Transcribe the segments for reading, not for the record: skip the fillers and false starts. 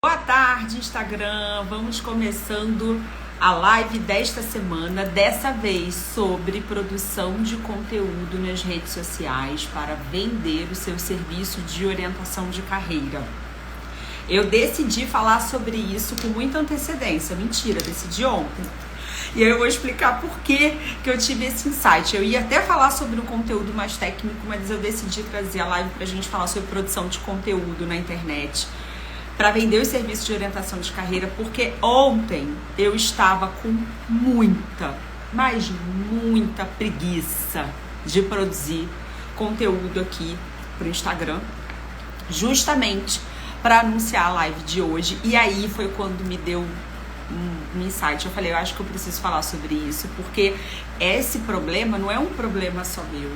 Boa tarde, Instagram! Vamos começando a live desta semana, dessa vez sobre produção de conteúdo nas redes sociais para vender o seu serviço de orientação de carreira. Eu decidi falar sobre isso com muita antecedência. Mentira, decidi ontem. E aí eu vou explicar por que eu tive esse insight. Eu ia até falar sobre um conteúdo mais técnico, mas eu decidi trazer a live pra gente falar sobre produção de conteúdo na internet para vender os serviços de orientação de carreira, porque ontem eu estava com muita preguiça de produzir conteúdo aqui pro Instagram, justamente para anunciar a live de hoje. E aí foi quando me deu um insight. Eu falei, eu acho que eu preciso falar sobre isso, porque esse problema não é um problema só meu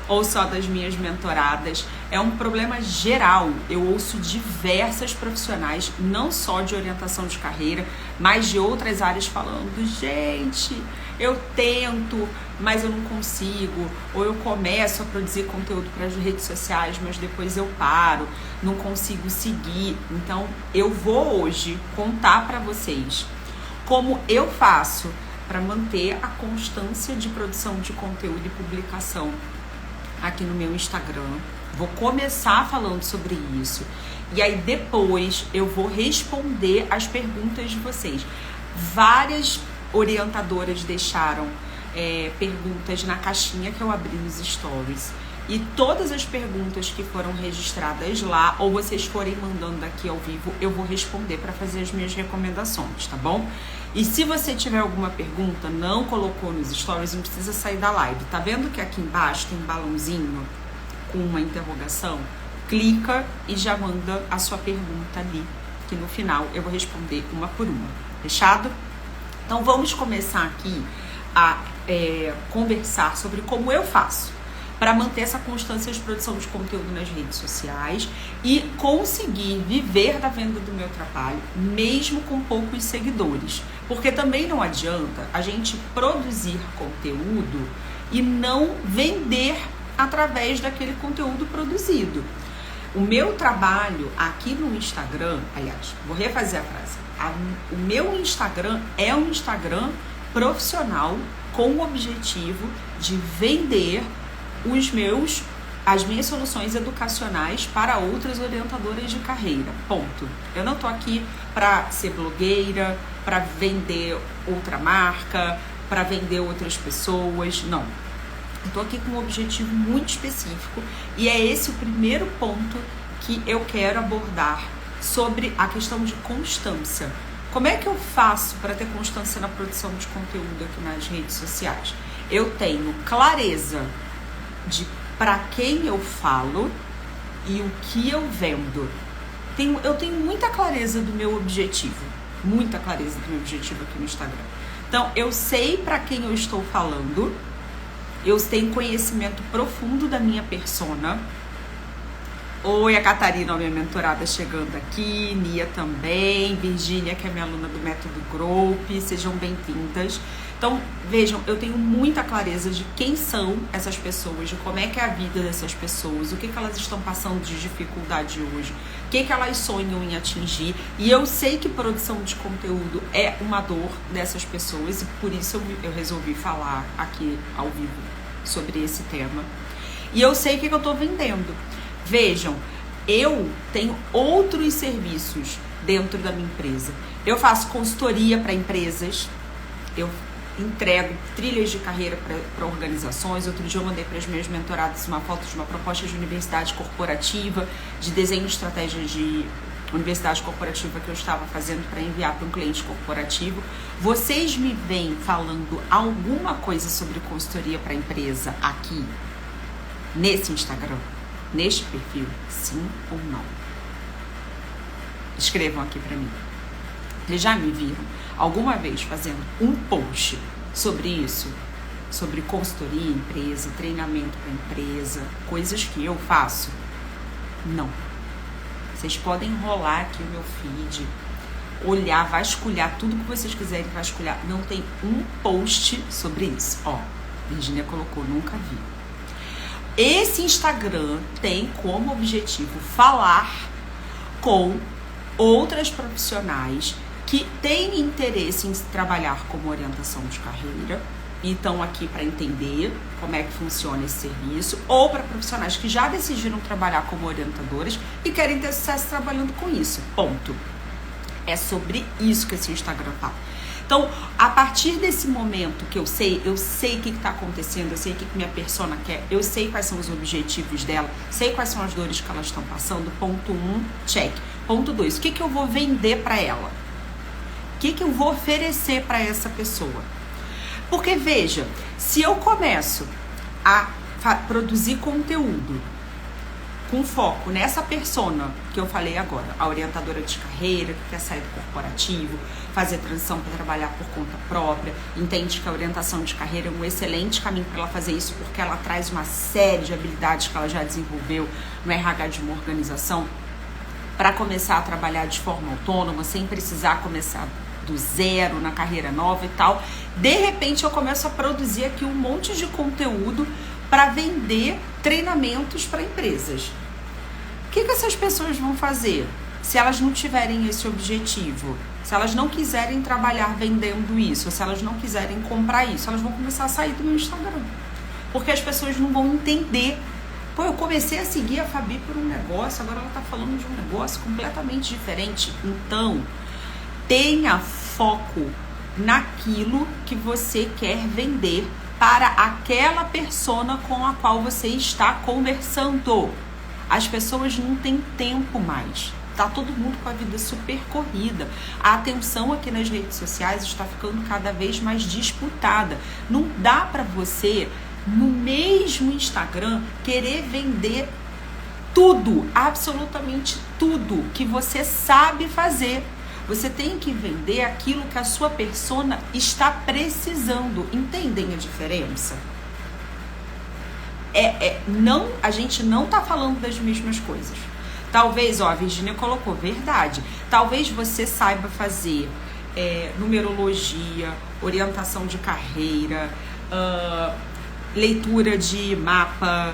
ou só das minhas mentoradas, é um problema geral. Eu ouço diversas profissionais, não só de orientação de carreira, mas de outras áreas falando, gente, eu tento, mas eu não consigo, ou eu começo a produzir conteúdo para as redes sociais, mas depois eu paro, não consigo seguir. Então eu vou hoje contar para vocês como eu faço para manter a constância de produção de conteúdo e publicação aqui no meu Instagram. Vou começar falando sobre isso e aí depois eu vou responder as perguntas de vocês. Várias orientadoras deixaram perguntas na caixinha que eu abri nos stories, e todas as perguntas que foram registradas lá, ou vocês forem mandando aqui ao vivo, eu vou responder para fazer as minhas recomendações, tá bom? E se você tiver alguma pergunta, não colocou nos stories, não precisa sair da live. Tá vendo que aqui embaixo tem um balãozinho com uma interrogação? Clica e já manda a sua pergunta ali, que no final eu vou responder uma por uma. Fechado? Então vamos começar aqui a conversar sobre como eu faço para manter essa constância de produção de conteúdo nas redes sociais e conseguir viver da venda do meu trabalho, mesmo com poucos seguidores. Porque também não adianta a gente produzir conteúdo e não vender através daquele conteúdo produzido. O meu trabalho aqui no Instagram, aliás, vou refazer a frase. O meu Instagram é um Instagram profissional com o objetivo de vender as minhas soluções educacionais para outras orientadoras de carreira. Ponto. Eu não tô aqui para ser blogueira, para vender outra marca, para vender outras pessoas, não. Eu tô aqui com um objetivo muito específico e é esse o primeiro ponto que eu quero abordar sobre a questão de constância. Como é que eu faço para ter constância na produção de conteúdo aqui nas redes sociais? Eu tenho clareza de para quem eu falo e o que eu vendo. Eu tenho muita clareza do meu objetivo. Muita clareza do meu objetivo aqui no Instagram. Então, eu sei para quem eu estou falando. Eu tenho conhecimento profundo da minha persona. Oi, a Catarina, minha mentorada, chegando aqui. Nia também. Virgínia, que é minha aluna do Método Growth. Sejam bem-vindas. Então, vejam, eu tenho muita clareza de quem são essas pessoas, de como é que é a vida dessas pessoas, o que elas estão passando de dificuldade hoje, o que elas sonham em atingir. E eu sei que produção de conteúdo é uma dor dessas pessoas e por isso eu resolvi falar aqui ao vivo sobre esse tema. E eu sei o que eu estou vendendo. Vejam, eu tenho outros serviços dentro da minha empresa. Eu faço consultoria para empresas, eu entrego trilhas de carreira para organizações. Outro dia eu mandei para as minhas mentoradas uma foto de uma proposta de universidade corporativa, de desenho de estratégia de universidade corporativa que eu estava fazendo para enviar para um cliente corporativo. Vocês me vêm falando alguma coisa sobre consultoria para empresa aqui nesse Instagram, neste perfil? Sim ou não? Escrevam aqui para mim. Vocês já me viram alguma vez fazendo um post sobre isso? Sobre consultoria, empresa, treinamento para empresa, coisas que eu faço? Não. Vocês podem enrolar aqui o meu feed, olhar, vasculhar, tudo que vocês quiserem vasculhar. Não tem um post sobre isso. Ó, Virgínia colocou, nunca vi. Esse Instagram tem como objetivo falar com outras profissionais que têm interesse em trabalhar como orientação de carreira e estão aqui para entender como é que funciona esse serviço, ou para profissionais que já decidiram trabalhar como orientadoras e querem ter sucesso trabalhando com isso. Ponto. É sobre isso que esse Instagram fala. Então, a partir desse momento que eu sei o que está acontecendo, eu sei o que minha persona quer, eu sei quais são os objetivos dela, sei quais são as dores que elas estão passando. Ponto 1, check. Ponto 2, o que eu vou vender para ela? O que eu vou oferecer para essa pessoa? Porque, veja, se eu começo a produzir conteúdo com foco nessa persona que eu falei agora, a orientadora de carreira, que quer sair do corporativo, fazer transição para trabalhar por conta própria, entende que a orientação de carreira é um excelente caminho para ela fazer isso, porque ela traz uma série de habilidades que ela já desenvolveu no RH de uma organização para começar a trabalhar de forma autônoma, sem precisar começar do zero na carreira nova e tal. De repente eu começo a produzir aqui um monte de conteúdo para vender treinamentos para empresas. O que essas pessoas vão fazer se elas não tiverem esse objetivo? Se elas não quiserem trabalhar vendendo isso, se elas não quiserem comprar isso, elas vão começar a sair do meu Instagram. Porque as pessoas não vão entender. Pô, eu comecei a seguir a Fabi por um negócio, agora ela tá falando de um negócio completamente diferente. Então, tenha foco naquilo que você quer vender para aquela persona com a qual você está conversando. As pessoas não têm tempo mais. Tá todo mundo com a vida super corrida. A atenção aqui nas redes sociais está ficando cada vez mais disputada. Não dá para você, no mesmo Instagram, querer vender tudo, absolutamente tudo que você sabe fazer. Você tem que vender aquilo que a sua persona está precisando. Entendem a diferença? Não, a gente não está falando das mesmas coisas. Talvez, a Virgínia colocou, verdade. Talvez você saiba fazer numerologia, orientação de carreira, leitura de mapa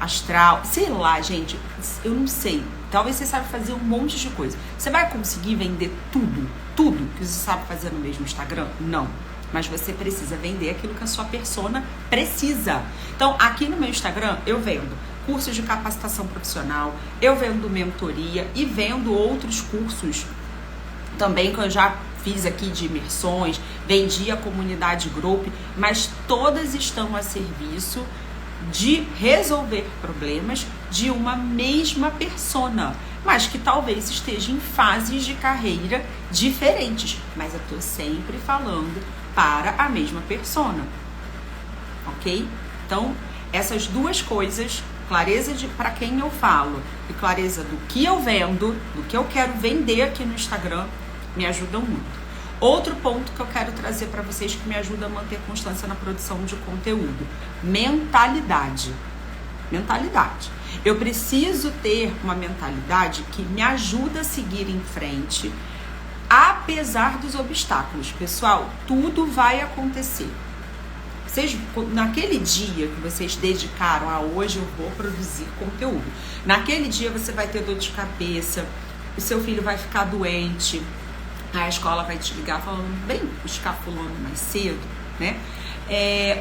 astral, sei lá, gente, eu não sei. Talvez você saiba fazer um monte de coisa. Você vai conseguir vender tudo que você sabe fazer no mesmo Instagram? Não. Mas você precisa vender aquilo que a sua persona precisa. Então, aqui no meu Instagram, eu vendo cursos de capacitação profissional, eu vendo mentoria e vendo outros cursos também que eu já fiz aqui de imersões, vendi a comunidade Group, mas todas estão a serviço de resolver problemas de uma mesma persona, mas que talvez esteja em fases de carreira diferentes, mas eu tô sempre falando para a mesma persona, ok? Então, essas duas coisas, clareza para quem eu falo e clareza do que eu vendo, do que eu quero vender aqui no Instagram, me ajudam muito. Outro ponto que eu quero trazer para vocês que me ajuda a manter constância na produção de conteúdo: mentalidade. Mentalidade. Eu preciso ter uma mentalidade que me ajuda a seguir em frente, apesar dos obstáculos. Pessoal, tudo vai acontecer. Vocês, naquele dia que vocês dedicaram a hoje eu vou produzir conteúdo, naquele dia você vai ter dor de cabeça, o seu filho vai ficar doente, a escola vai te ligar falando, vem buscar fulano mais cedo, né?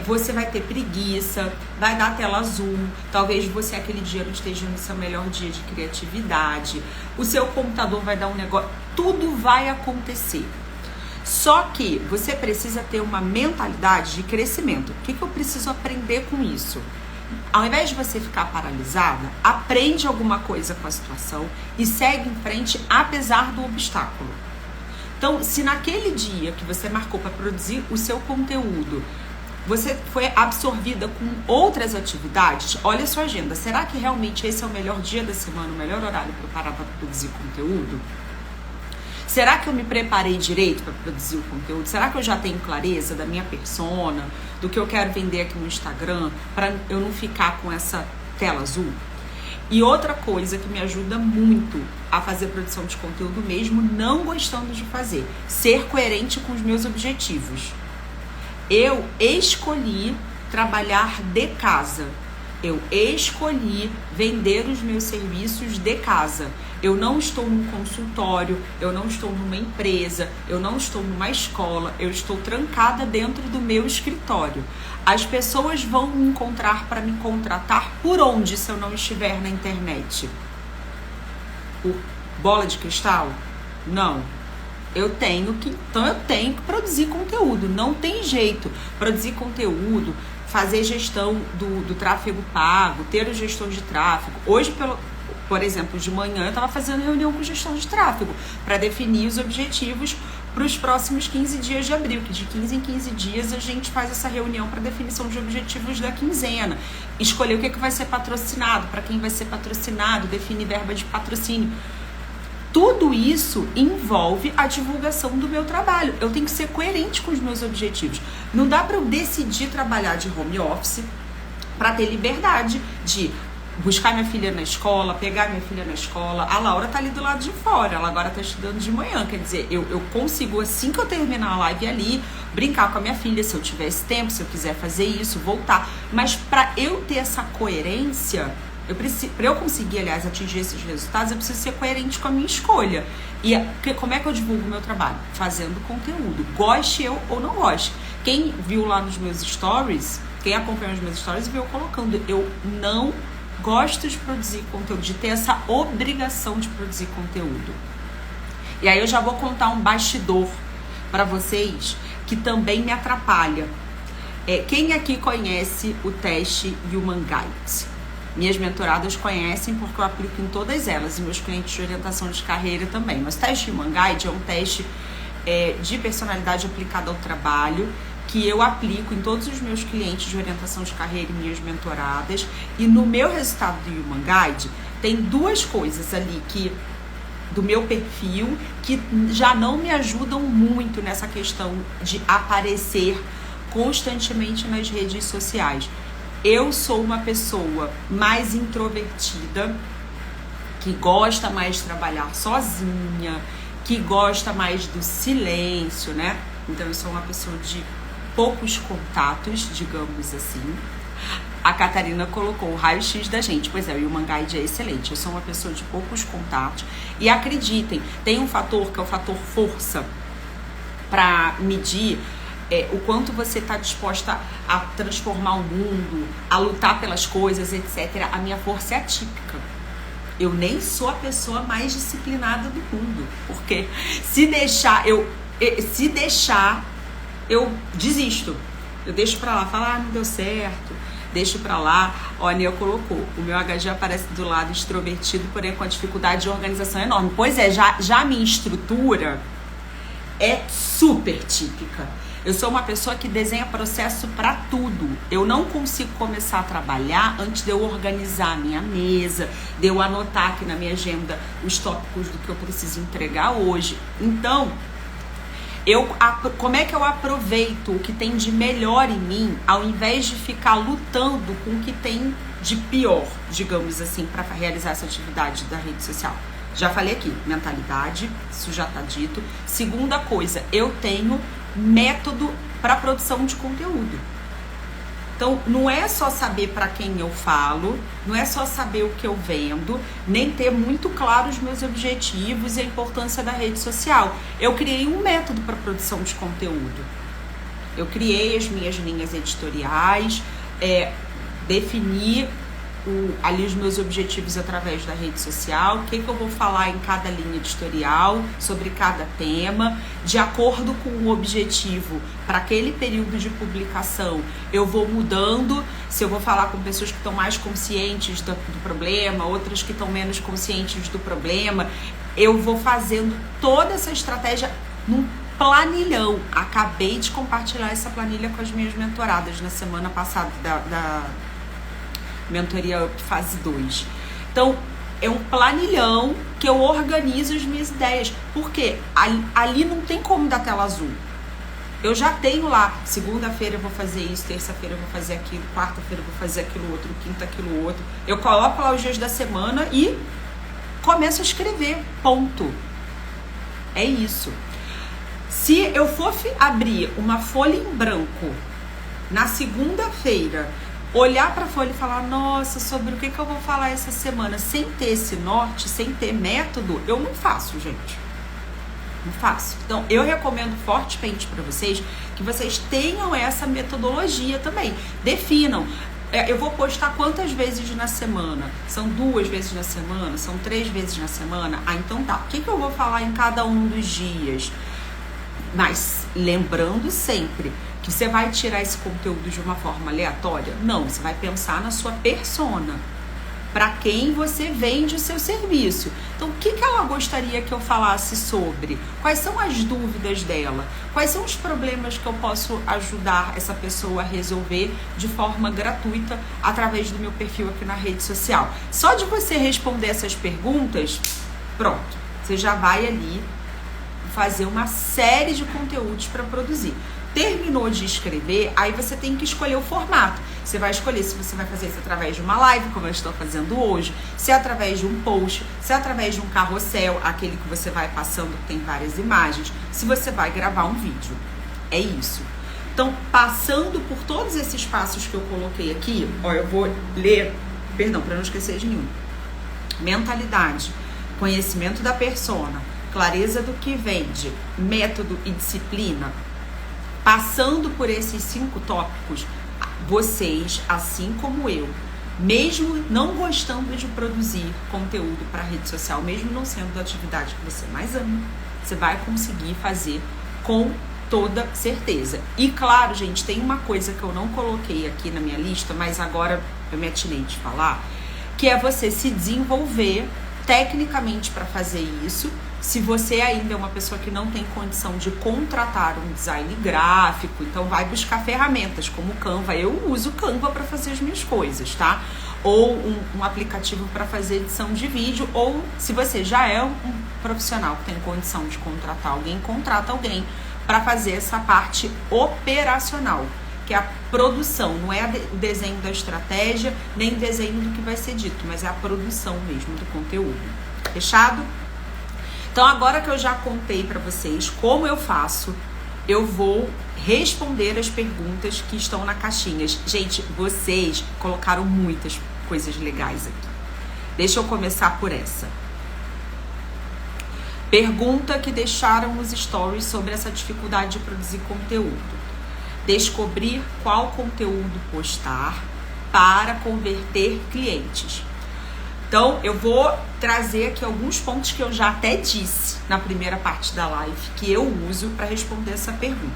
Você vai ter preguiça, vai dar tela azul, talvez você aquele dia não esteja no seu melhor dia de criatividade, o seu computador vai dar um negócio, tudo vai acontecer. Só que você precisa ter uma mentalidade de crescimento. O que eu preciso aprender com isso? Ao invés de você ficar paralisada, aprende alguma coisa com a situação e segue em frente apesar do obstáculo. Então, se naquele dia que você marcou para produzir o seu conteúdo, você foi absorvida com outras atividades, olha a sua agenda. Será que realmente esse é o melhor dia da semana, o melhor horário para eu parar para produzir conteúdo? Será que eu me preparei direito para produzir o conteúdo? Será que eu já tenho clareza da minha persona, do que eu quero vender aqui no Instagram, para eu não ficar com essa tela azul? E outra coisa que me ajuda muito a fazer produção de conteúdo mesmo não gostando de fazer, ser coerente com os meus objetivos. Eu escolhi trabalhar de casa. Eu escolhi vender os meus serviços de casa. Eu não estou num consultório, eu não estou numa empresa, eu não estou numa escola, eu estou trancada dentro do meu escritório. As pessoas vão me encontrar para me contratar por onde se eu não estiver na internet? Por bola de cristal? Não. Então eu tenho que produzir conteúdo, não tem jeito. Produzir conteúdo, fazer gestão do tráfego pago, ter o gestor de tráfego. Hoje, por exemplo, de manhã eu estava fazendo reunião com o gestor de tráfego para definir os objetivos para os próximos 15 dias de abril, que de 15 em 15 dias a gente faz essa reunião para definição de objetivos da quinzena. Escolher o que vai ser patrocinado, para quem vai ser patrocinado, definir verba de patrocínio. Tudo isso envolve a divulgação do meu trabalho. Eu tenho que ser coerente com os meus objetivos. Não dá para eu decidir trabalhar de home office para ter liberdade de buscar minha filha na escola, pegar minha filha na escola. A Laura tá ali do lado de fora, ela agora tá estudando de manhã. Quer dizer, eu consigo, assim que eu terminar a live ali, brincar com a minha filha, se eu tiver esse tempo, se eu quiser fazer isso, voltar. Mas para eu ter essa coerência... Para eu conseguir, aliás, atingir esses resultados, eu preciso ser coerente com a minha escolha. E como é que eu divulgo o meu trabalho? Fazendo conteúdo. Goste eu ou não goste. Quem viu lá nos meus stories, quem acompanhou os meus stories, viu eu colocando. Eu não gosto de produzir conteúdo, de ter essa obrigação de produzir conteúdo. E aí eu já vou contar um bastidor para vocês que também me atrapalha. Quem aqui conhece o teste Human Guide? Minhas mentoradas conhecem porque eu aplico em todas elas e meus clientes de orientação de carreira também. Mas o teste Human Guide é um teste de personalidade aplicada ao trabalho que eu aplico em todos os meus clientes de orientação de carreira e minhas mentoradas. E no meu resultado do Human Guide tem duas coisas ali do meu perfil que já não me ajudam muito nessa questão de aparecer constantemente nas redes sociais. Eu sou uma pessoa mais introvertida, que gosta mais de trabalhar sozinha, que gosta mais do silêncio, né? Então eu sou uma pessoa de poucos contatos, digamos assim. A Catarina colocou o raio-x da gente. Pois é, o Human Guide é excelente. Eu sou uma pessoa de poucos contatos. E acreditem, tem um fator que é o fator força para medir o quanto você está disposta a transformar o mundo, a lutar pelas coisas, etc. A minha força é atípica. Eu nem sou a pessoa mais disciplinada do mundo. Porque se deixar, eu desisto. Eu deixo pra lá, falo, não deu certo. Deixo pra lá. Ó, a Nia colocou. O meu HG aparece do lado extrovertido, porém com a dificuldade de organização enorme. Pois é, já a minha estrutura é super típica. Eu sou uma pessoa que desenha processo para tudo. Eu não consigo começar a trabalhar antes de eu organizar a minha mesa, de eu anotar aqui na minha agenda os tópicos do que eu preciso entregar hoje. Então, como é que eu aproveito o que tem de melhor em mim, ao invés de ficar lutando com o que tem de pior, digamos assim, para realizar essa atividade da rede social? Já falei aqui, mentalidade, isso já tá dito. Segunda coisa, eu tenho método para produção de conteúdo. Então, não é só saber para quem eu falo, não é só saber o que eu vendo, nem ter muito claro os meus objetivos e a importância da rede social. Eu criei um método para produção de conteúdo. Eu criei as minhas linhas editoriais, defini ali os meus objetivos através da rede social, o que eu vou falar em cada linha editorial, sobre cada tema, de acordo com o objetivo para aquele período de publicação. Eu vou mudando, se eu vou falar com pessoas que estão mais conscientes do problema, outras que estão menos conscientes do problema, eu vou fazendo toda essa estratégia num planilhão. Acabei de compartilhar essa planilha com as minhas mentoradas na semana passada da Mentoria Up Fase 2. Então, é um planilhão que eu organizo as minhas ideias. Porque ali não tem como dar tela azul. Eu já tenho lá, segunda-feira eu vou fazer isso, terça-feira eu vou fazer aquilo, quarta-feira eu vou fazer aquilo outro, quinta aquilo outro. Eu coloco lá os dias da semana e começo a escrever. Ponto. É isso. Se eu for abrir uma folha em branco na segunda-feira olhar para a folha e falar, nossa, sobre o que eu vou falar essa semana, sem ter esse norte, sem ter método, eu não faço, gente. Não faço. Então, eu recomendo fortemente para vocês que vocês tenham essa metodologia também. Definam. Eu vou postar quantas vezes na semana? São 2 vezes na semana? São 3 vezes na semana? Ah, então tá. O que eu vou falar em cada um dos dias? Mas lembrando sempre que você vai tirar esse conteúdo de uma forma aleatória? Não, você vai pensar na sua persona. Para quem você vende o seu serviço. Então, o que ela gostaria que eu falasse sobre? Quais são as dúvidas dela? Quais são os problemas que eu posso ajudar essa pessoa a resolver de forma gratuita através do meu perfil aqui na rede social? Só de você responder essas perguntas, pronto, você já vai ali fazer uma série de conteúdos para produzir. Terminou de escrever, aí você tem que escolher o formato. Você vai escolher se você vai fazer isso através de uma live, como eu estou fazendo hoje, se é através de um post, se é através de um carrossel, aquele que você vai passando, que tem várias imagens, se você vai gravar um vídeo. É isso. Então, passando por todos esses passos que eu coloquei aqui, ó, eu vou ler, perdão, para não esquecer de nenhum. Mentalidade, conhecimento da persona, clareza do que vende, método e disciplina. Passando por esses 5 tópicos, vocês, assim como eu, mesmo não gostando de produzir conteúdo para rede social, mesmo não sendo da atividade que você mais ama, você vai conseguir fazer com toda certeza. E claro, gente, tem uma coisa que eu não coloquei aqui na minha lista, mas agora eu me atinei de falar, que é você se desenvolver tecnicamente para fazer isso. Se você ainda é uma pessoa que não tem condição de contratar um design gráfico, então vai buscar ferramentas como o Canva. Eu uso o Canva para fazer as minhas coisas, tá? Ou um aplicativo para fazer edição de vídeo. Ou se você já é um profissional que tem condição de contratar alguém, contrata alguém para fazer essa parte operacional, que é a produção. Não é o desenho da estratégia, nem o desenho do que vai ser dito, mas é a produção mesmo do conteúdo. Fechado? Então, agora que eu já contei para vocês como eu faço, eu vou responder as perguntas que estão na caixinha. Gente, vocês colocaram muitas coisas legais aqui. Deixa eu começar por essa. Pergunta que deixaram nos stories sobre essa dificuldade de produzir conteúdo. Descobrir qual conteúdo postar para converter clientes. Então, eu vou trazer aqui alguns pontos que eu já até disse na primeira parte da live, que eu uso para responder essa pergunta.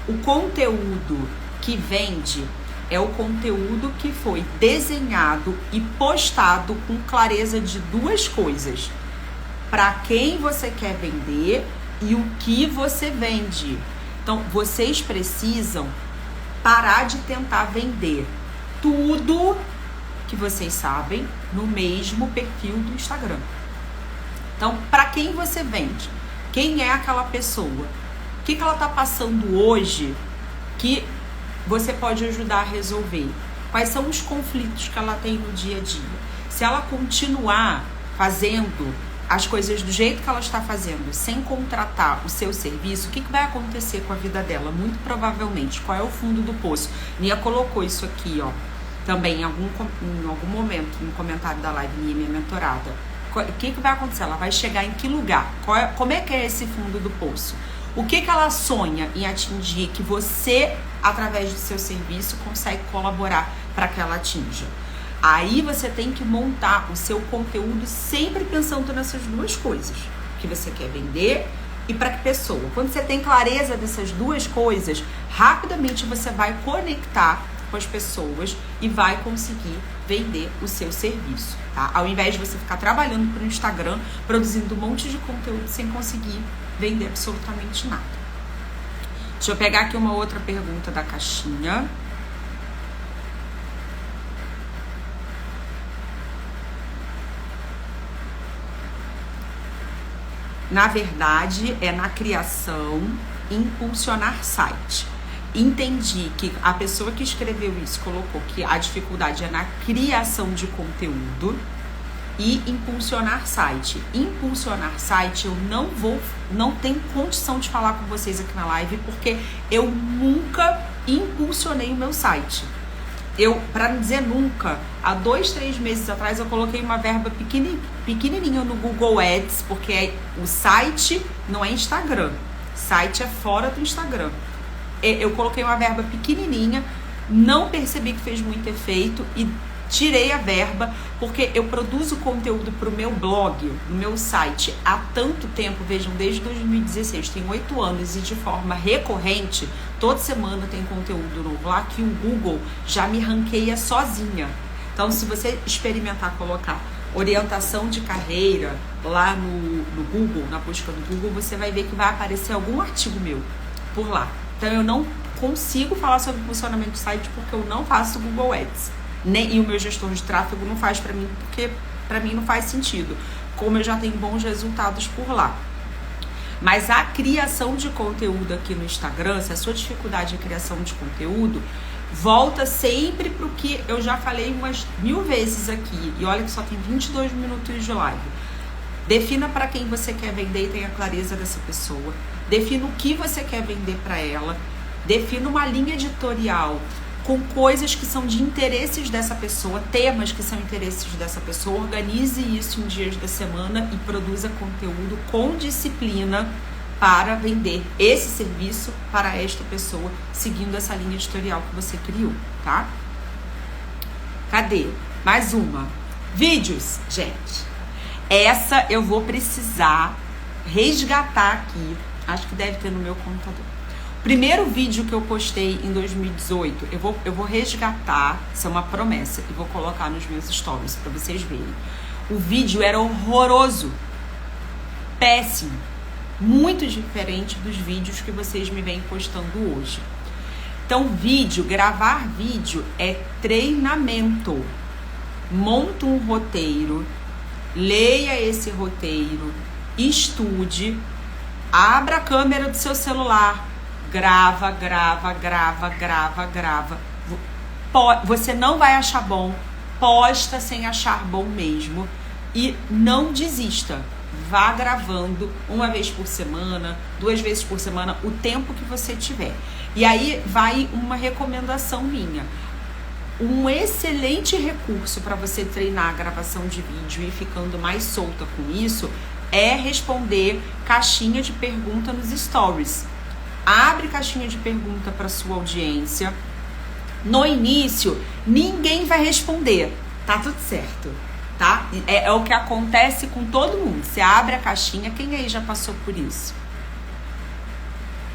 O conteúdo que vende é o conteúdo que foi desenhado e postado com clareza de 2 coisas. Para quem você quer vender e o que você vende. Então, vocês precisam parar de tentar vender tudo que vocês sabem no mesmo perfil do Instagram. Então, para quem você vende? Quem é aquela pessoa? O que ela está passando hoje que você pode ajudar a resolver? Quais são os conflitos que ela tem no dia a dia? Se ela continuar fazendo as coisas do jeito que ela está fazendo, sem contratar o seu serviço, o que vai acontecer com a vida dela? Muito provavelmente, qual é o fundo do poço? Nia colocou isso aqui, ó, também em algum momento, no comentário da live, minha mentorada. O que vai acontecer? Ela vai chegar em que lugar? Como é que é esse fundo do poço? O que ela sonha em atingir que você, através do seu serviço, consegue colaborar para que ela atinja? Aí você tem que montar o seu conteúdo sempre pensando nessas 2 coisas. Que você quer vender e para que pessoa. Quando você tem clareza dessas 2 coisas, rapidamente você vai conectar com as pessoas e vai conseguir vender o seu serviço, tá? Ao invés de você ficar trabalhando para o Instagram, produzindo um monte de conteúdo sem conseguir vender absolutamente nada. Deixa eu pegar aqui uma outra pergunta da caixinha. Na verdade, é na criação, impulsionar site. Entendi que a pessoa que escreveu isso colocou que a dificuldade é na criação de conteúdo e impulsionar site. Impulsionar site eu não tenho condição de falar com vocês aqui na live, porque eu nunca impulsionei o meu site. para não dizer nunca, há 2, 3 meses atrás eu coloquei uma verba pequenininha no Google Ads, porque o site não é Instagram, o site é fora do Instagram. Eu coloquei uma verba pequenininha, não percebi que fez muito efeito e tirei a verba, porque eu produzo conteúdo para o meu blog, no meu site, há tanto tempo, vejam, desde 2016, tem 8 anos, e de forma recorrente, toda semana tem conteúdo novo lá, que o Google já me ranqueia sozinha. Então, se você experimentar colocar orientação de carreira lá no Google, na busca do Google, você vai ver que vai aparecer algum artigo meu por lá. Então, eu não consigo falar sobre o funcionamento do site porque eu não faço Google Ads. E o meu gestor de tráfego não faz para mim, porque para mim não faz sentido, como eu já tenho bons resultados por lá. Mas a criação de conteúdo aqui no Instagram, se a sua dificuldade é a criação de conteúdo, volta sempre para o que eu já falei umas 1000 vezes aqui, e olha que só tem 22 minutos de live. Defina para quem você quer vender e tenha clareza dessa pessoa. Defina o que você quer vender para ela. Defina uma linha editorial com coisas que são de interesses dessa pessoa, temas que são interesses dessa pessoa. Organize isso em dias da semana e produza conteúdo com disciplina para vender esse serviço para esta pessoa, seguindo essa linha editorial que você criou, tá? Cadê? Mais uma. Vídeos, gente. Essa eu vou precisar resgatar aqui. Acho que deve ter no meu computador. Primeiro vídeo que eu postei em 2018, eu vou resgatar, isso é uma promessa, e vou colocar nos meus stories para vocês verem. O vídeo era horroroso, péssimo, muito diferente dos vídeos que vocês me vêm postando hoje. Então, gravar vídeo é treinamento. Monta um roteiro, leia esse roteiro, estude, abra a câmera do seu celular, grava. Você não vai achar bom, posta sem achar bom mesmo e não desista. Vá gravando 1 vez por semana, 2 vezes por semana, o tempo que você tiver. E aí vai uma recomendação minha. Um excelente recurso para você treinar a gravação de vídeo e ficando mais solta com isso é responder caixinha de pergunta nos stories. Abre caixinha de pergunta para sua audiência. No início, ninguém vai responder. Tá tudo certo, tá? É o que acontece com todo mundo. Você abre a caixinha, quem aí já passou por isso?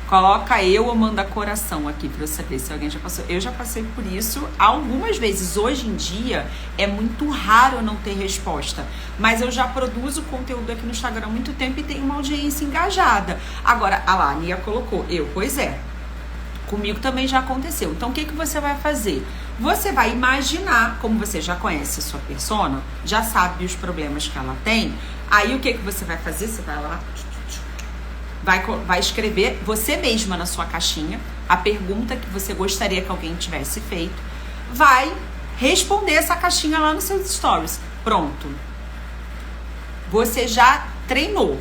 Coloca eu ou manda coração aqui para eu saber se alguém já passou. Eu já passei por isso algumas vezes. Hoje em dia é muito raro eu não ter resposta. Mas eu já produzo conteúdo aqui no Instagram há muito tempo e tenho uma audiência engajada. Agora, a Nia colocou. Pois é. Comigo também já aconteceu. Então, o que você vai fazer? Você vai imaginar, como você já conhece a sua persona, já sabe os problemas que ela tem. Aí, o que você vai fazer? Você vai lá... Vai escrever você mesma na sua caixinha a pergunta que você gostaria que alguém tivesse feito. Vai responder essa caixinha lá nos seus stories. Pronto. Você já treinou.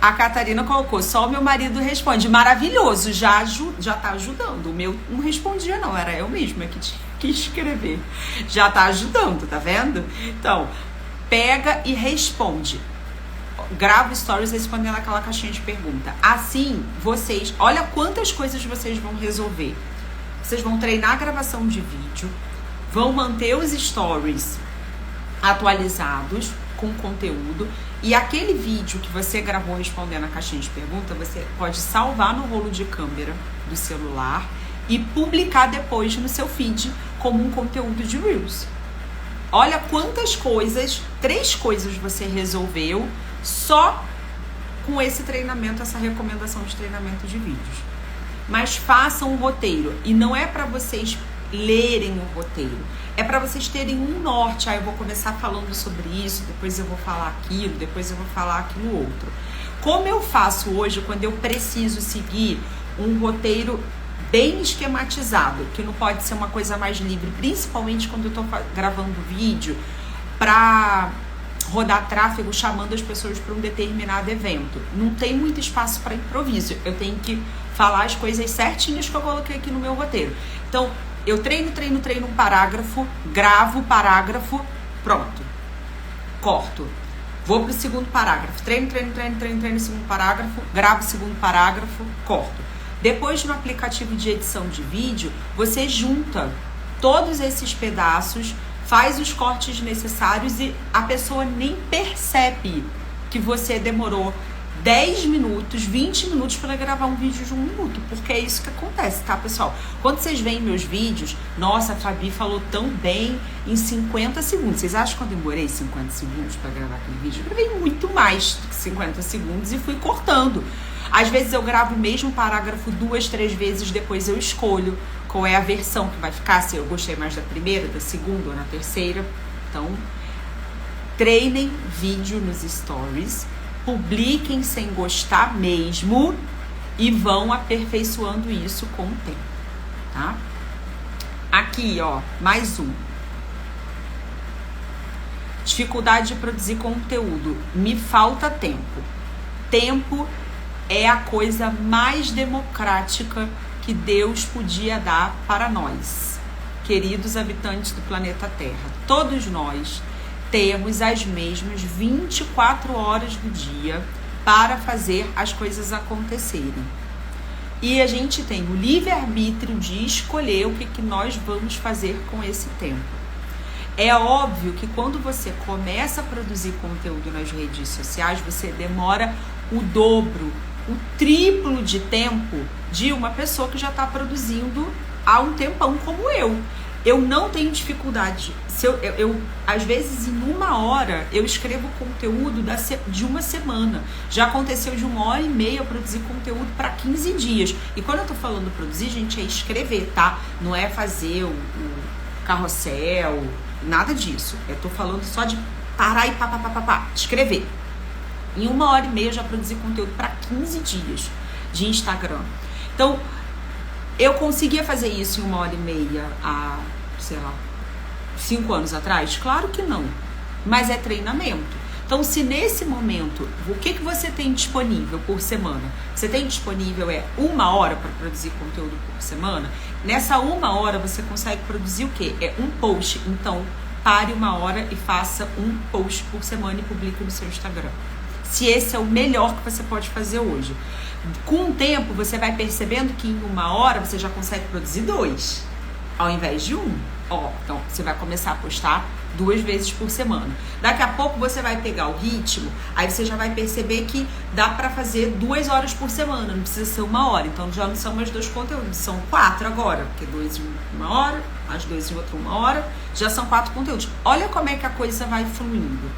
A Catarina colocou, só o meu marido responde. Maravilhoso, já tá ajudando. O meu não respondia não, era eu mesma que tinha que escrever. Já tá ajudando, tá vendo? Então, pega e responde. Grava stories respondendo aquela caixinha de pergunta. Assim, olha quantas coisas vocês vão resolver. Vocês vão treinar a gravação de vídeo, vão manter os stories atualizados com conteúdo, e aquele vídeo que você gravou respondendo a caixinha de pergunta, você pode salvar no rolo de câmera do celular e publicar depois no seu feed como um conteúdo de Reels. Olha quantas coisas, 3 coisas você resolveu só com esse treinamento, essa recomendação de treinamento de vídeos. Mas façam um roteiro. E não é para vocês lerem o roteiro. É para vocês terem um norte. Eu vou começar falando sobre isso, depois eu vou falar aquilo, depois eu vou falar aquilo outro. Como eu faço hoje quando eu preciso seguir um roteiro bem esquematizado, que não pode ser uma coisa mais livre, principalmente quando eu estou gravando vídeo para rodar tráfego chamando as pessoas para um determinado evento. Não tem muito espaço para improviso. Eu tenho que falar as coisas certinhas que eu coloquei aqui no meu roteiro. Então, Eu treino um parágrafo, gravo o parágrafo, pronto. Corto. Vou pro segundo parágrafo. Treino o segundo parágrafo, gravo o segundo parágrafo, corto. Depois, no aplicativo de edição de vídeo, você junta todos esses pedaços, faz os cortes necessários e a pessoa nem percebe que você demorou 10 minutos, 20 minutos para gravar um vídeo de 1 minuto, porque é isso que acontece, tá, pessoal? Quando vocês veem meus vídeos, nossa, a Fabi falou tão bem em 50 segundos. Vocês acham que eu demorei 50 segundos para gravar aquele vídeo? Eu gravei muito mais do que 50 segundos e fui cortando. Às vezes eu gravo o mesmo parágrafo 2, 3 vezes, depois eu escolho qual é a versão que vai ficar, se eu gostei mais da primeira, da segunda ou na terceira. Então, treinem vídeo nos stories, publiquem sem gostar mesmo e vão aperfeiçoando isso com o tempo, tá? Aqui, ó, mais um. Dificuldade de produzir conteúdo. Me falta tempo. Tempo é a coisa mais democrática que Deus podia dar para nós, queridos habitantes do planeta Terra. Todos nós temos as mesmas 24 horas do dia para fazer as coisas acontecerem. E a gente tem o livre-arbítrio de escolher o que nós vamos fazer com esse tempo. É óbvio que quando você começa a produzir conteúdo nas redes sociais, você demora o dobro, o triplo de tempo de uma pessoa que já está produzindo há um tempão como eu. Eu não tenho dificuldade. Às vezes, em 1 hora, eu escrevo conteúdo de uma semana. Já aconteceu de 1h30 eu produzir conteúdo para 15 dias. E quando eu tô falando produzir, gente, é escrever, tá? Não é fazer o carrossel, nada disso. Eu tô falando só de parar e escrever. Em 1h30 eu já produzi conteúdo para 15 dias de Instagram. Então, eu conseguia fazer isso em 1h30 há, sei lá, 5 anos atrás? Claro que não. Mas é treinamento. Então, se nesse momento, o que você tem disponível por semana? Você tem disponível 1 hora para produzir conteúdo por semana? Nessa 1 hora você consegue produzir o quê? É um post. Então, pare 1 hora e faça um post por semana e publique no seu Instagram. Se esse é o melhor que você pode fazer hoje. Com o tempo, você vai percebendo que em 1 hora você já consegue produzir 2, ao invés de 1. Então, você vai começar a postar 2 vezes por semana. Daqui a pouco você vai pegar o ritmo, aí você já vai perceber que dá para fazer 2 horas por semana, não precisa ser 1 hora. Então, já não são mais 2 conteúdos, são 4 agora, porque 2 em 1 hora, mais 2 em outra 1 hora, já são 4 conteúdos. Olha como é que a coisa vai fluindo.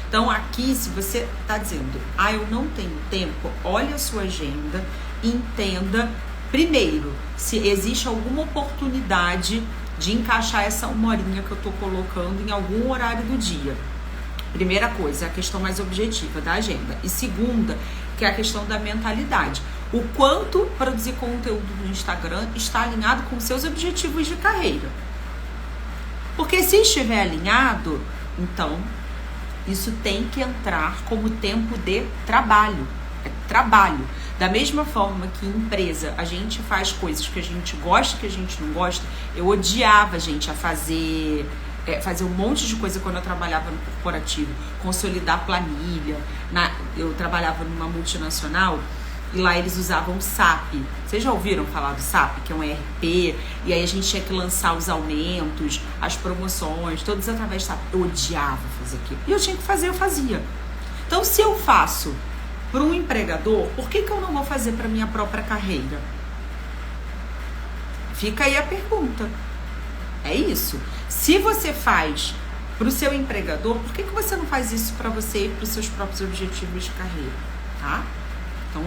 Então, aqui, se você está dizendo, eu não tenho tempo, olha a sua agenda, entenda, primeiro, se existe alguma oportunidade de encaixar essa 1 horinha que eu estou colocando em algum horário do dia. Primeira coisa, é a questão mais objetiva da agenda. E segunda, que é a questão da mentalidade. O quanto produzir conteúdo no Instagram está alinhado com seus objetivos de carreira. Porque se estiver alinhado, então isso tem que entrar como tempo de trabalho. É trabalho. Da mesma forma que em empresa a gente faz coisas que a gente gosta e que a gente não gosta, eu odiava, gente, a fazer um monte de coisa quando eu trabalhava no corporativo, consolidar planilha. Eu trabalhava numa multinacional e lá eles usavam o SAP. Vocês já ouviram falar do SAP, que é um ERP? E aí a gente tinha que lançar os aumentos, as promoções, todos através do SAP. Eu odiava fazer aquilo. E eu tinha que fazer, eu fazia. Então, se eu faço para um empregador, por que eu não vou fazer para minha própria carreira? Fica aí a pergunta. É isso. Se você faz para o seu empregador, por que você não faz isso para você e para os seus próprios objetivos de carreira? Tá? Então,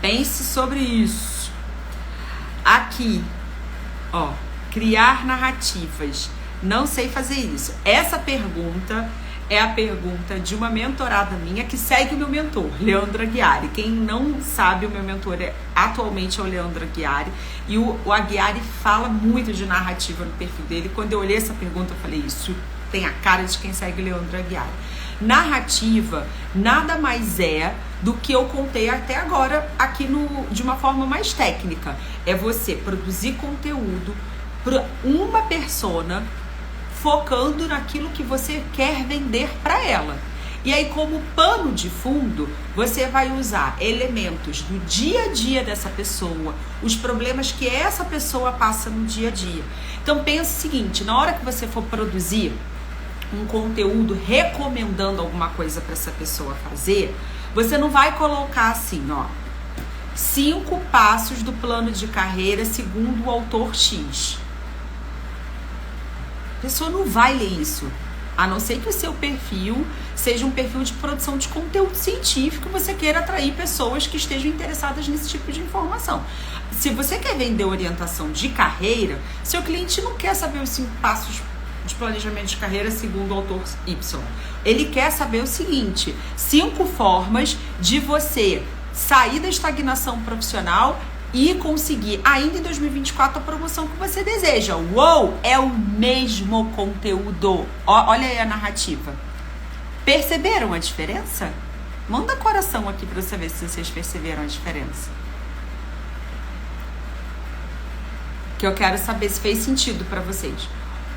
pense sobre isso. Aqui, ó, criar narrativas. Não sei fazer isso. Essa pergunta é a pergunta de uma mentorada minha que segue o meu mentor, Leandro Aguiari. Quem não sabe, o meu mentor atualmente é o Leandro Aguiari. E o Aguiari fala muito de narrativa no perfil dele. Quando eu olhei essa pergunta, eu falei, isso tem a cara de quem segue o Leandro Aguiari. Narrativa nada mais é do que eu contei até agora aqui de uma forma mais técnica. É você produzir conteúdo para uma persona, focando naquilo que você quer vender para ela. E aí, como pano de fundo, você vai usar elementos do dia a dia dessa pessoa, os problemas que essa pessoa passa no dia a dia. Então, pense o seguinte, na hora que você for produzir um conteúdo recomendando alguma coisa para essa pessoa fazer, você não vai colocar assim, ó, 5 passos do plano de carreira segundo o autor X. A pessoa não vai ler isso, a não ser que o seu perfil seja um perfil de produção de conteúdo científico e você queira atrair pessoas que estejam interessadas nesse tipo de informação. Se você quer vender orientação de carreira, seu cliente não quer saber os 5 passos de planejamento de carreira segundo o autor Y. Ele quer saber o seguinte: 5 formas de você sair da estagnação profissional e conseguir ainda em 2024 a promoção que você deseja. Uou! É o mesmo conteúdo. Olha aí a narrativa. Perceberam a diferença? Manda coração aqui para você ver se vocês perceberam a diferença. Que eu quero saber se fez sentido para vocês.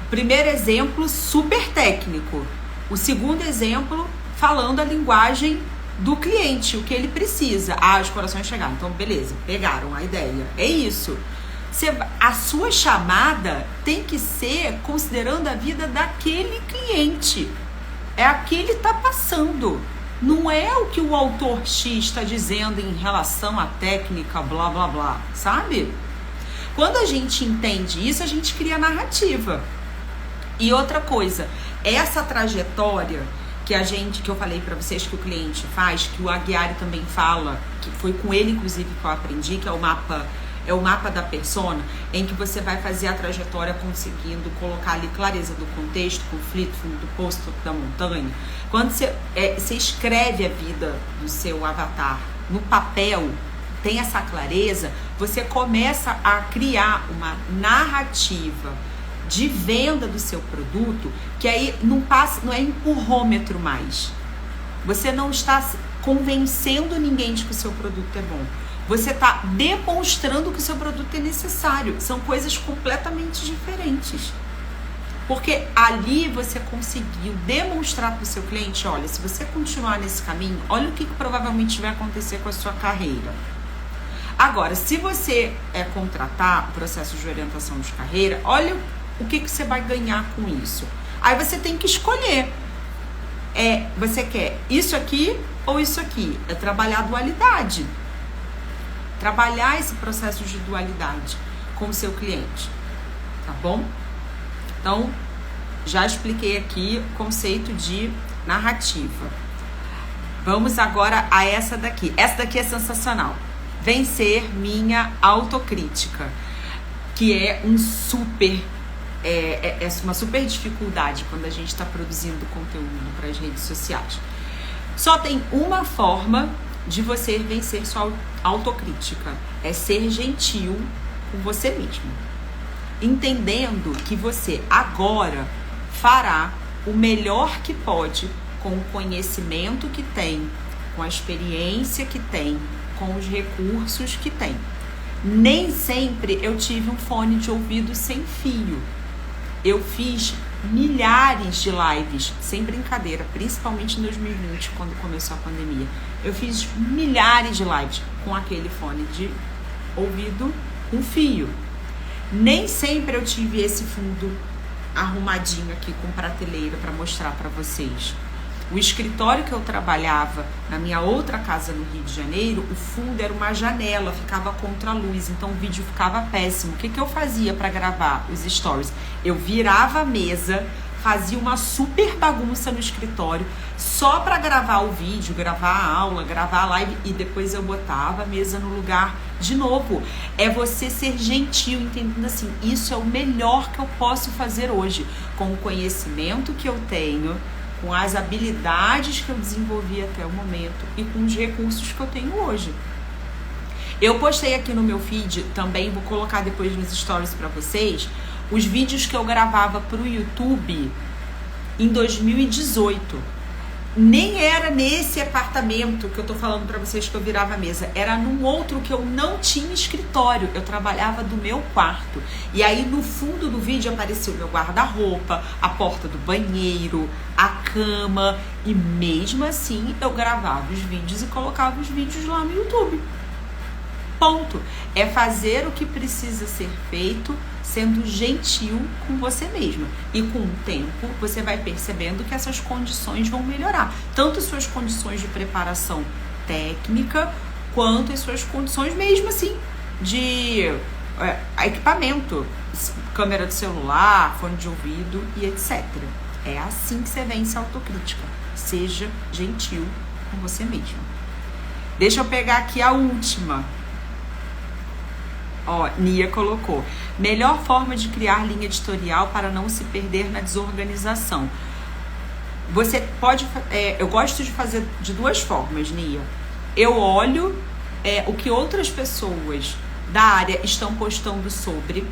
O primeiro exemplo, super técnico. O segundo exemplo, falando a linguagem do cliente, o que ele precisa. Os corações chegaram. Então, beleza, pegaram a ideia. É isso. A sua chamada tem que ser considerando a vida daquele cliente. É a que ele está passando. Não é o que o autor X está dizendo em relação à técnica, blá, blá, blá. Sabe? Quando a gente entende isso, a gente cria narrativa. E outra coisa, essa trajetória que eu falei para vocês que o cliente faz, que o Aguiari também fala, que foi com ele inclusive que eu aprendi, que é o mapa da persona, em que você vai fazer a trajetória conseguindo colocar ali clareza do contexto, conflito, fundo do poço, topo da montanha. Quando você escreve a vida do seu avatar no papel, tem essa clareza, você começa a criar uma narrativa de venda do seu produto, que aí não é empurrômetro mais. Você não está convencendo ninguém de que o seu produto é bom. Você está demonstrando que o seu produto é necessário. São coisas completamente diferentes. Porque ali você conseguiu demonstrar para o seu cliente, olha, se você continuar nesse caminho, olha o que provavelmente vai acontecer com a sua carreira. Agora, se você contratar o processo de orientação de carreira, olha o que você vai ganhar com isso. Aí você tem que escolher. Você quer isso aqui ou isso aqui? É trabalhar a dualidade. Trabalhar esse processo de dualidade com o seu cliente. Tá bom? Então, já expliquei aqui o conceito de narrativa. Vamos agora a essa daqui. Essa daqui é sensacional. Vencer minha autocrítica. Que é uma super dificuldade quando a gente está produzindo conteúdo para as redes sociais. Só tem uma forma de você vencer sua autocrítica, é ser gentil com você mesmo, entendendo que você agora fará o melhor que pode com o conhecimento que tem, com a experiência que tem, com os recursos que tem. Nem sempre eu tive um fone de ouvido sem fio. Eu fiz milhares de lives, sem brincadeira, principalmente em 2020, quando começou a pandemia. Eu fiz milhares de lives com aquele fone de ouvido com fio. Nem sempre eu tive esse fundo arrumadinho aqui com prateleira para mostrar para vocês. O escritório que eu trabalhava na minha outra casa no Rio de Janeiro, o fundo era uma janela, ficava contra a luz, então o vídeo ficava péssimo. O que eu fazia para gravar os stories? Eu virava a mesa, fazia uma super bagunça no escritório, só para gravar o vídeo, gravar a aula, gravar a live, e depois eu botava a mesa no lugar de novo. É você ser gentil, entendendo assim, isso é o melhor que eu posso fazer hoje, com o conhecimento que eu tenho, com as habilidades que eu desenvolvi até o momento e com os recursos que eu tenho hoje. Eu postei aqui no meu feed, também vou colocar depois nos stories para vocês, os vídeos que eu gravava para o YouTube em 2018. Nem era nesse apartamento que eu tô falando pra vocês que eu virava a mesa. Era num outro que eu não tinha escritório. Eu trabalhava do meu quarto. E aí no fundo do vídeo apareceu meu guarda-roupa, a porta do banheiro, a cama. E mesmo assim eu gravava os vídeos e colocava os vídeos lá no YouTube. Ponto. É fazer o que precisa ser feito, sendo gentil com você mesma. E com o tempo, você vai percebendo que essas condições vão melhorar. Tanto as suas condições de preparação técnica, quanto as suas condições mesmo assim, de equipamento. Câmera de celular, fone de ouvido e etc. É assim que você vence a autocrítica. Seja gentil com você mesma. Deixa eu pegar aqui a última. Ó, Nia colocou: melhor forma de criar linha editorial para não se perder na desorganização. Você pode, eu gosto de fazer de duas formas, Nia. Eu olho o que outras pessoas da área estão postando sobre.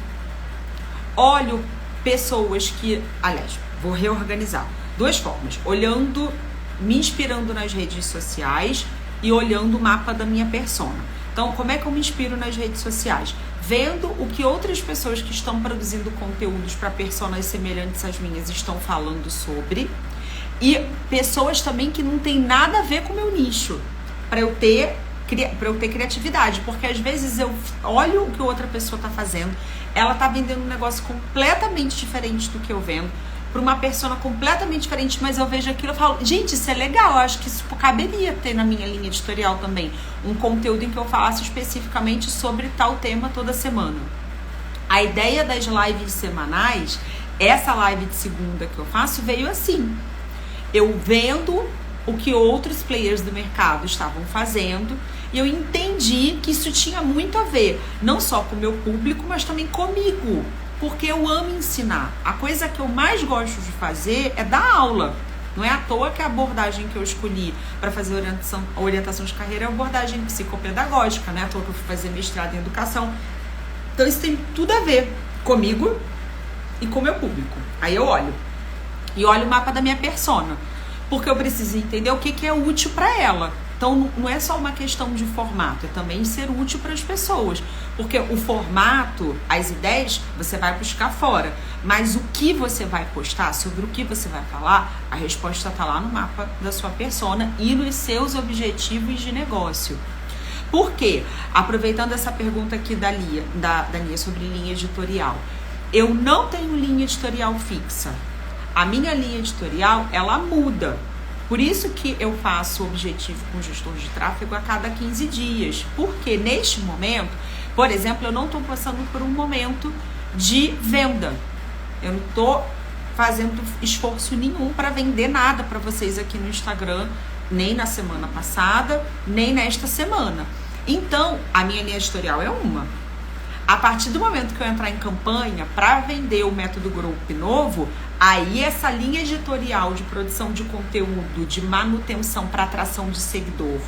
Olho pessoas que, aliás, vou reorganizar. Duas formas: olhando, me inspirando nas redes sociais e olhando o mapa da minha persona. Então, como é que eu me inspiro nas redes sociais? Vendo o que outras pessoas que estão produzindo conteúdos para personas semelhantes às minhas estão falando sobre. E pessoas também que não tem nada a ver com o meu nicho. Para eu ter criatividade. Porque às vezes eu olho o que outra pessoa está fazendo. Ela está vendendo um negócio completamente diferente do que eu vendo. Para uma persona completamente diferente, mas eu vejo aquilo e falo, gente, isso é legal, eu acho que isso caberia ter na minha linha editorial também, um conteúdo em que eu falasse especificamente sobre tal tema toda semana. A ideia das lives semanais, essa live de segunda que eu faço, veio assim, eu vendo o que outros players do mercado estavam fazendo, e eu entendi que isso tinha muito a ver, não só com o meu público, mas também comigo. Porque eu amo ensinar. A coisa que eu mais gosto de fazer é dar aula. Não é à toa que a abordagem que eu escolhi para fazer orientação de carreira é a abordagem psicopedagógica, né? À toa que eu fui fazer mestrado em educação. Então isso tem tudo a ver comigo e com o meu público. Aí eu olho. E olho o mapa da minha persona. Porque eu preciso entender o que é útil para ela. Então, não é só uma questão de formato, é também ser útil para as pessoas. Porque o formato, as ideias, você vai buscar fora. Mas o que você vai postar, sobre o que você vai falar, a resposta está lá no mapa da sua persona e nos seus objetivos de negócio. Por quê? Aproveitando essa pergunta aqui da Nia sobre linha editorial. Eu não tenho linha editorial fixa. A minha linha editorial, ela muda. Por isso que eu faço o objetivo com o gestor de tráfego a cada 15 dias. Porque neste momento, por exemplo, eu não estou passando por um momento de venda. Eu não estou fazendo esforço nenhum para vender nada para vocês aqui no Instagram, nem na semana passada, nem nesta semana. Então, a minha linha editorial é uma. A partir do momento que eu entrar em campanha para vender o método Group novo, aí essa linha editorial de produção de conteúdo, de manutenção para atração de seguidor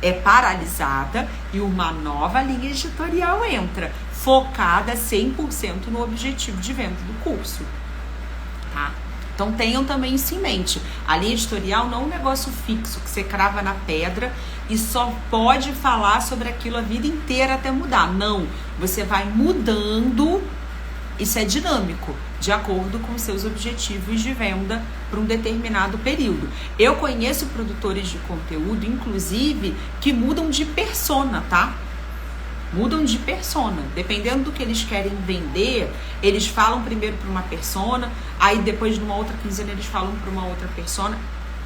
é paralisada e uma nova linha editorial entra, focada 100% no objetivo de venda do curso, tá? Então tenham também isso em mente. A linha editorial não é um negócio fixo que você crava na pedra e só pode falar sobre aquilo a vida inteira até mudar. Não, você vai mudando, isso é dinâmico, de acordo com seus objetivos de venda para um determinado período. Eu conheço produtores de conteúdo, inclusive, que mudam de persona, tá? Mudam de persona. Dependendo do que eles querem vender, eles falam primeiro para uma persona, aí depois de uma outra quinzena eles falam para uma outra persona.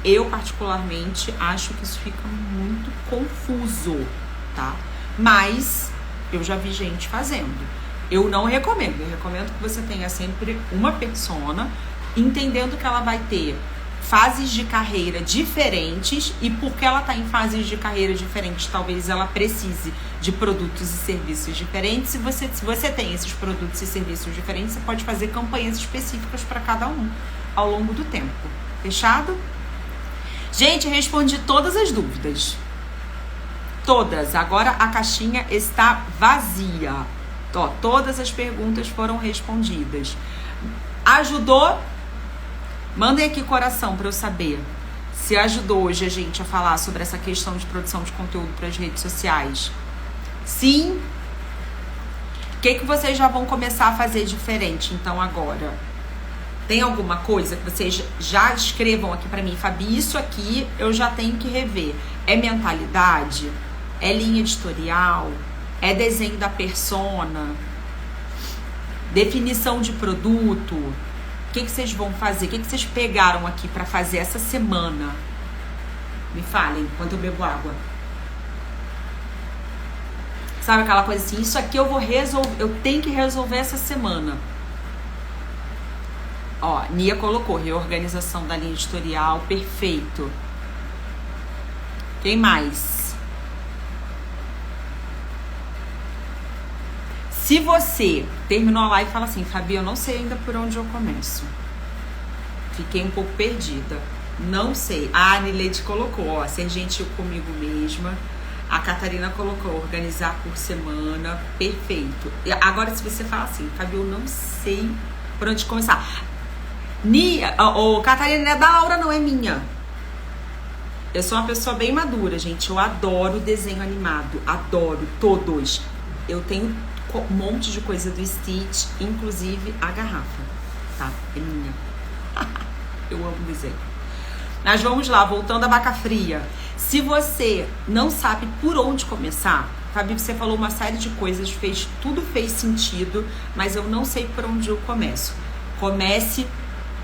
Eu, particularmente, acho que isso fica muito confuso, tá? Mas eu já vi gente fazendo. Eu não recomendo. Eu recomendo que você tenha sempre uma persona, entendendo que ela vai ter fases de carreira diferentes e porque ela está em fases de carreira diferentes, talvez ela precise de produtos e serviços diferentes. Se você tem esses produtos e serviços diferentes, você pode fazer campanhas específicas para cada um ao longo do tempo. Fechado? Gente, respondi todas as dúvidas. Todas. Agora a caixinha está vazia. Ó, todas as perguntas foram respondidas. Ajudou? Mandem aqui coração para eu saber Se ajudou hoje a gente a falar sobre essa questão de produção de conteúdo para as redes sociais? Sim? O que vocês já vão começar a fazer diferente, então, agora? Tem alguma coisa que vocês já escrevam aqui para mim? Fabi, isso aqui eu já tenho que rever. É mentalidade? É linha editorial? É desenho da persona? Definição de produto? O que vocês vão fazer? O que vocês pegaram aqui para fazer essa semana? Me falem, enquanto eu bebo água. Sabe aquela coisa assim, isso aqui eu vou resolver, eu tenho que resolver essa semana. Ó, Nia colocou, reorganização da linha editorial, perfeito. Quem mais? Se você terminou a live e fala assim, Fabi, eu não sei ainda por onde eu começo. Fiquei um pouco perdida. Não sei. A Anileide colocou, ó, ser gentil comigo mesma. A Catarina colocou, organizar por semana. Perfeito. E agora, se você fala assim, Fabi, eu não sei por onde começar. Catarina, não é da Laura, não é minha. Eu sou uma pessoa bem madura, gente. Eu adoro desenho animado. Adoro todos. Eu tenho um monte de coisa do Stitch, inclusive a garrafa, tá? É minha. Eu amo desenho. Mas vamos lá, voltando à vaca fria. Se você não sabe por onde começar, Fabi, você falou uma série de coisas, tudo fez sentido, mas eu não sei por onde eu começo. Comece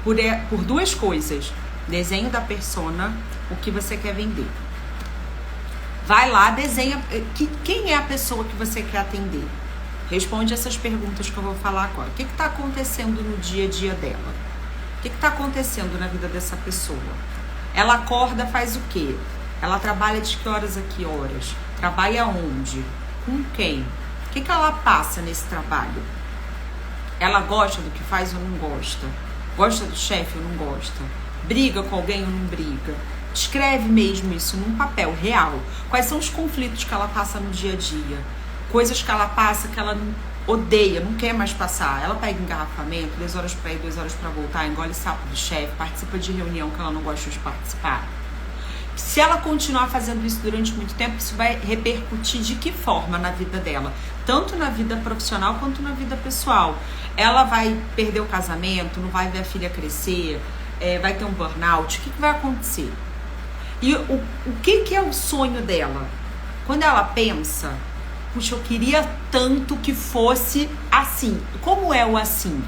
por duas coisas. Desenho da persona, o que você quer vender. Vai lá, desenha. Quem é a pessoa que você quer atender? Responde essas perguntas que eu vou falar agora. O que está acontecendo no dia a dia dela? O que está acontecendo na vida dessa pessoa? Ela acorda, faz o quê? Ela trabalha de que horas a que horas? Trabalha onde? Com quem? O que ela passa nesse trabalho? Ela gosta do que faz ou não gosta? Gosta do chefe ou não gosta? Briga com alguém ou não briga? Escreve mesmo isso num papel real. Quais são os conflitos que ela passa no dia a dia? Coisas que ela passa que ela não odeia, não quer mais passar. Ela pega engarrafamento, 2 horas pra ir, 2 horas pra voltar, engole sapo do chefe, participa de reunião que ela não gosta de participar. Se ela continuar fazendo isso durante muito tempo, isso vai repercutir de que forma na vida dela? Tanto na vida profissional quanto na vida pessoal. Ela vai perder o casamento, não vai ver a filha crescer, vai ter um burnout. O que vai acontecer? E o que é o sonho dela? Quando ela pensa, puxa, eu queria tanto que fosse assim. Como é o assim?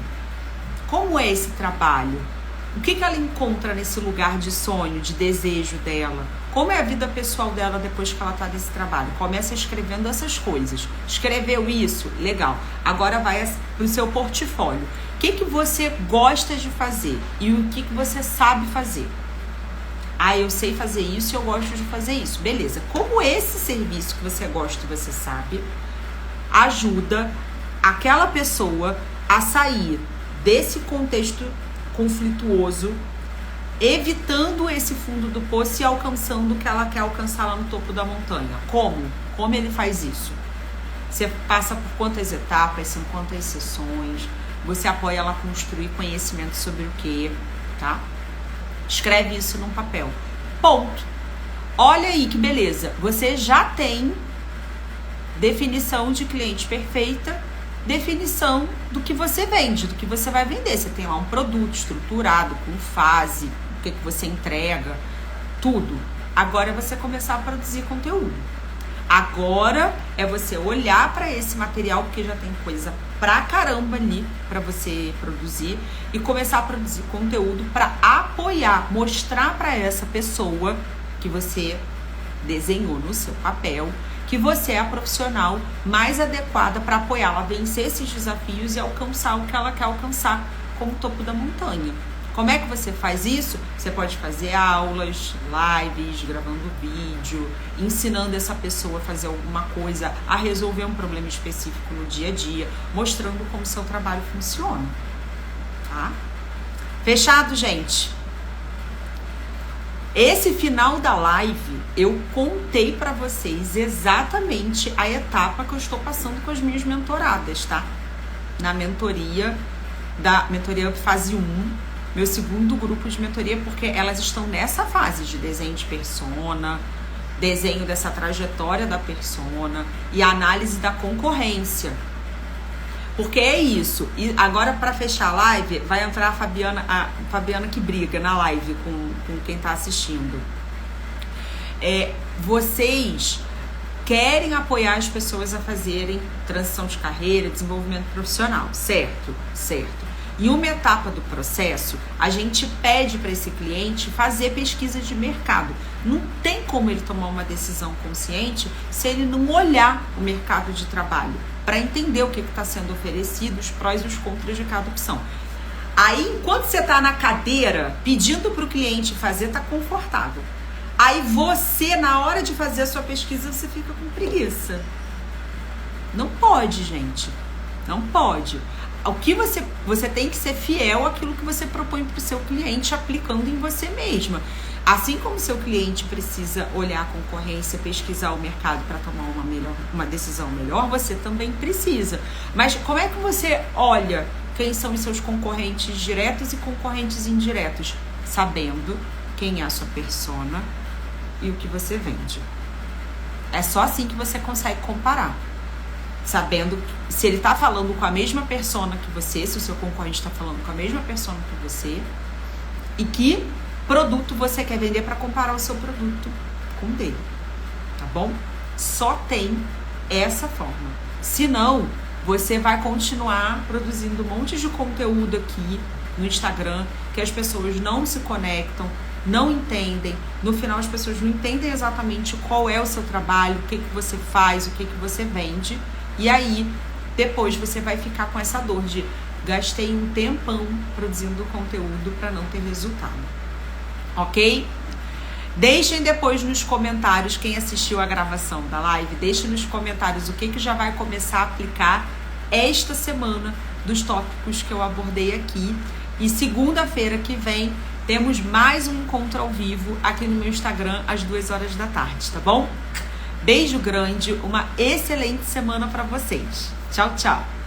Como é esse trabalho? O que ela encontra nesse lugar de sonho, de desejo dela? Como é a vida pessoal dela depois que ela está nesse trabalho? Começa escrevendo essas coisas. Escreveu isso? Legal. Agora vai para o seu portfólio. O que você gosta de fazer? E o que você sabe fazer? Ah, eu sei fazer isso e eu gosto de fazer isso. Beleza. Como esse serviço que você gosta e você sabe ajuda aquela pessoa a sair desse contexto conflituoso, evitando esse fundo do poço e alcançando o que ela quer alcançar lá no topo da montanha. Como? Como ele faz isso? Você passa por quantas etapas, são quantas sessões, você apoia ela a construir conhecimento sobre o que, tá? Escreve isso num papel. Ponto. Olha aí que beleza. Você já tem definição de cliente perfeita, definição do que você vende, do que você vai vender. Você tem lá um produto estruturado, com fase, o que você entrega, tudo. Agora é você começar a produzir conteúdo. Agora é você olhar para esse material, porque já tem coisa pra caramba ali para você produzir, e começar a produzir conteúdo para apoiar, mostrar para essa pessoa que você desenhou no seu papel, que você é a profissional mais adequada para apoiá-la a vencer esses desafios e alcançar o que ela quer alcançar como topo da montanha. Como é que você faz isso? Você pode fazer aulas, lives, gravando vídeo, ensinando essa pessoa a fazer alguma coisa, a resolver um problema específico no dia a dia, mostrando como o seu trabalho funciona, tá? Fechado, gente? Esse final da live, eu contei pra vocês exatamente a etapa que eu estou passando com as minhas mentoradas, tá? Na mentoria, da mentoria fase 1, meu segundo grupo de mentoria, porque elas estão nessa fase de desenho de persona, desenho dessa trajetória da persona e análise da concorrência. Porque é isso. E agora, para fechar a live, vai entrar a Fabiana que briga na live com quem está assistindo. Vocês querem apoiar as pessoas a fazerem transição de carreira, desenvolvimento profissional, certo? Certo. Em uma etapa do processo, a gente pede para esse cliente fazer pesquisa de mercado. Não tem como ele tomar uma decisão consciente se ele não olhar o mercado de trabalho para entender o que está sendo oferecido, os prós e os contras de cada opção. Aí, enquanto você está na cadeira pedindo para o cliente fazer, está confortável. Aí você, na hora de fazer a sua pesquisa, você fica com preguiça. Não pode, gente. Não pode. O que você tem que ser fiel àquilo que você propõe para o seu cliente, aplicando em você mesma. Assim como o seu cliente precisa olhar a concorrência, pesquisar o mercado para tomar uma decisão melhor, você também precisa. Mas como é que você olha quem são os seus concorrentes diretos e concorrentes indiretos? Sabendo quem é a sua persona e o que você vende. É só assim que você consegue comparar. Sabendo se ele está falando com a mesma persona que você, se o seu concorrente está falando com a mesma persona que você, e que produto você quer vender para comparar o seu produto com o dele, tá bom? Só tem essa forma. Senão, você vai continuar produzindo um monte de conteúdo aqui no Instagram que as pessoas não se conectam, não entendem. No final, as pessoas não entendem exatamente qual é o seu trabalho, o que você faz, o que você vende. E aí, depois você vai ficar com essa dor de gastei um tempão produzindo conteúdo para não ter resultado. Ok? Deixem depois nos comentários, quem assistiu a gravação da live, deixem nos comentários o que já vai começar a aplicar esta semana dos tópicos que eu abordei aqui. E segunda-feira que vem temos mais um encontro ao vivo aqui no meu Instagram às 2h da tarde, tá bom? Beijo grande, uma excelente semana para vocês. Tchau, tchau.